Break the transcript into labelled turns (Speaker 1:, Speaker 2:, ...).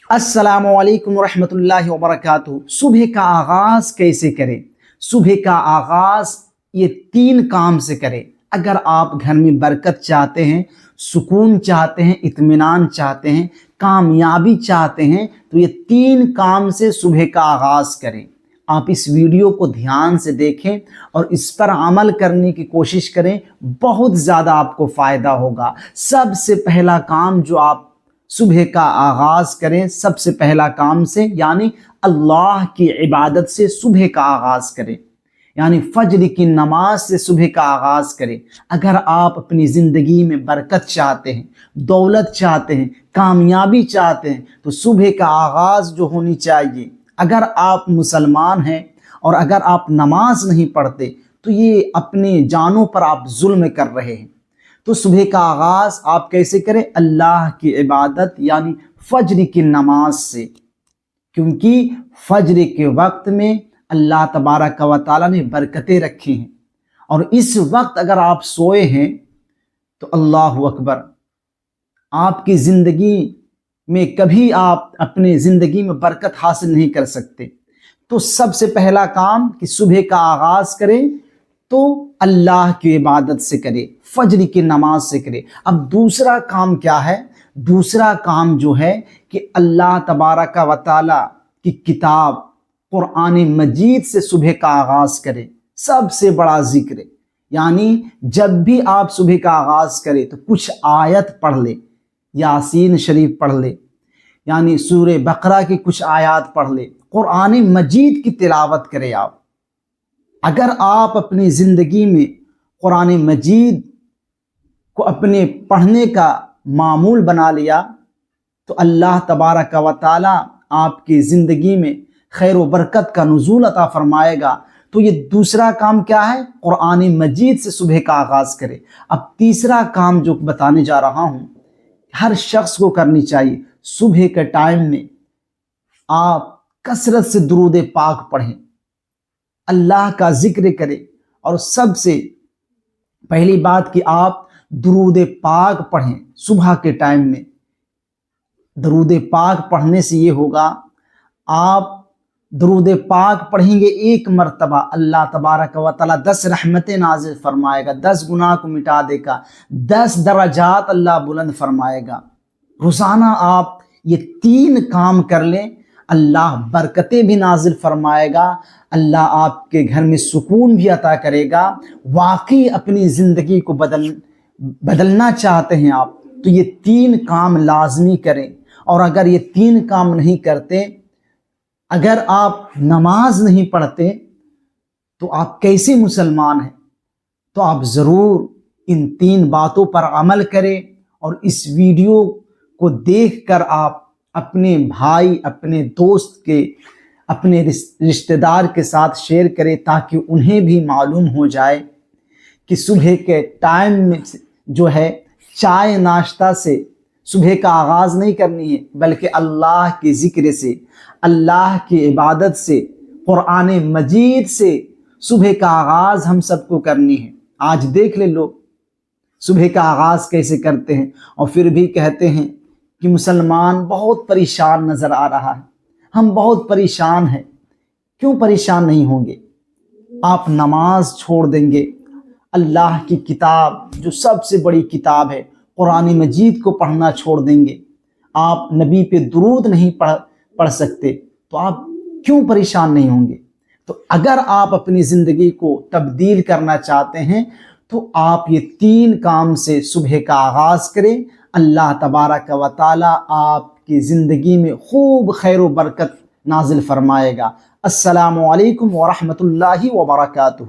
Speaker 1: अस्सलामुअलैकुम रहमतुल्लाहि व बरकातुहू। सुबह का आगाज़ कैसे करें? सुबह का आगाज़ ये 3 काम से करें। अगर आप घर में बरकत चाहते हैं, सुकून चाहते हैं, इत्मीनान चाहते हैं, कामयाबी चाहते हैं, तो ये 3 काम से सुबह का आगाज़ करें। आप इस वीडियो को ध्यान से देखें और इस पर अमल करने की कोशिश करें, बहुत ज़्यादा आपको फ़ायदा होगा। सबसे पहला काम जो आप सुबह का आगाज़ करें, सबसे पहला काम से यानी अल्लाह की इबादत से सुबह का आगाज़ करें, यानी फज्र की नमाज से सुबह का आगाज़ करें। अगर आप अपनी ज़िंदगी में बरकत चाहते हैं, दौलत चाहते हैं, कामयाबी चाहते हैं, तो सुबह का आगाज़ जो होनी चाहिए, अगर आप मुसलमान हैं और अगर आप नमाज नहीं पढ़ते तो ये अपने जानों पर आप जुल्म कर रहे हैं। तो सुबह का आगाज़ आप कैसे करें? अल्लाह की इबादत यानी फज्र की नमाज से, क्योंकि फज्र के वक्त में अल्लाह तबारक व तआला ने बरकतें रखी हैं। और इस वक्त अगर आप सोए हैं तो अल्लाहु अकबर, आपकी ज़िंदगी में कभी आप अपने ज़िंदगी में बरकत हासिल नहीं कर सकते। तो सबसे पहला काम कि सुबह का आगाज़ करें तो अल्लाह की इबादत से करें, फज्र की नमाज से करें। अब दूसरा काम क्या है? दूसरा काम जो है कि अल्लाह तबारक व तआला की किताब कुरान मजीद से सुबह का आगाज़ करें। सबसे बड़ा जिक्र, यानी जब भी आप सुबह का आगाज़ करें तो कुछ आयत पढ़ ले, यासीन शरीफ पढ़ ले, यानी सूरह बकरा की कुछ आयत पढ़ ले, कुरान मजीद की तिलावत करें आप। अगर आप अपनी ज़िंदगी में कुरान मजीद को अपने पढ़ने का मामूल बना लिया तो अल्लाह तबारक व तआला आपकी ज़िंदगी में खैर व बरकत का नुज़ूल अता फरमाएगा। तो ये दूसरा काम क्या है? कुरान मजीद से सुबह का आगाज़ करें। अब तीसरा काम जो बताने जा रहा हूँ, हर शख्स को करनी चाहिए। सुबह के टाइम में आप कसरत से दुरूद पाक पढ़ें, अल्लाह का जिक्र करें। और सबसे पहली बात कि आप दुरूद पाक पढ़ें सुबह के टाइम में। दुरूद पाक पढ़ने से ये होगा, आप दुरूद पाक पढ़ेंगे 1 मरतबा, अल्लाह तबारक व तआला 10 रहमतें नाज़िल फरमाएगा, 10 गुनाह को मिटा देगा, 10 दर्जात अल्लाह बुलंद फरमाएगा। रोज़ाना आप ये 3 काम कर लें, अल्लाह बरकतें भी नाजिल फरमाएगा, अल्लाह आपके घर में सुकून भी अता करेगा। वाकई अपनी ज़िंदगी को बदलना चाहते हैं आप तो ये 3 काम लाजमी करें। और अगर ये 3 काम नहीं करते, अगर आप नमाज नहीं पढ़ते तो आप कैसे मुसलमान हैं? तो आप ज़रूर इन 3 बातों पर अमल करें और इस वीडियो को देखकर आप अपने भाई, अपने दोस्त के, अपने रिश्तेदार के साथ शेयर करें, ताकि उन्हें भी मालूम हो जाए कि सुबह के टाइम में जो है चाय नाश्ता से सुबह का आगाज़ नहीं करनी है, बल्कि अल्लाह के ज़िक्र से, अल्लाह की इबादत से, कुरान मजीद से सुबह का आगाज़ हम सबको करनी है। आज देख ले लोग सुबह का आगाज़ कैसे करते हैं और फिर भी कहते हैं कि मुसलमान बहुत परेशान नज़र आ रहा है, हम बहुत परेशान हैं। क्यों परेशान नहीं होंगे? आप नमाज छोड़ देंगे, अल्लाह की किताब जो सबसे बड़ी किताब है कुरान मजीद को पढ़ना छोड़ देंगे, आप नबी पे दुरूद नहीं पढ़ सकते, तो आप क्यों परेशान नहीं होंगे? तो अगर आप अपनी ज़िंदगी को तब्दील करना चाहते हैं तो आप ये 3 काम से सुबह का आगाज़ करें। अल्लाह तबारक व तआला आपकी ज़िंदगी में खूब खैर व बरकत नाजिल फरमाएगा। अस्सलामु अलैकुम व रहमतुल्लाहि व बरकातुहू।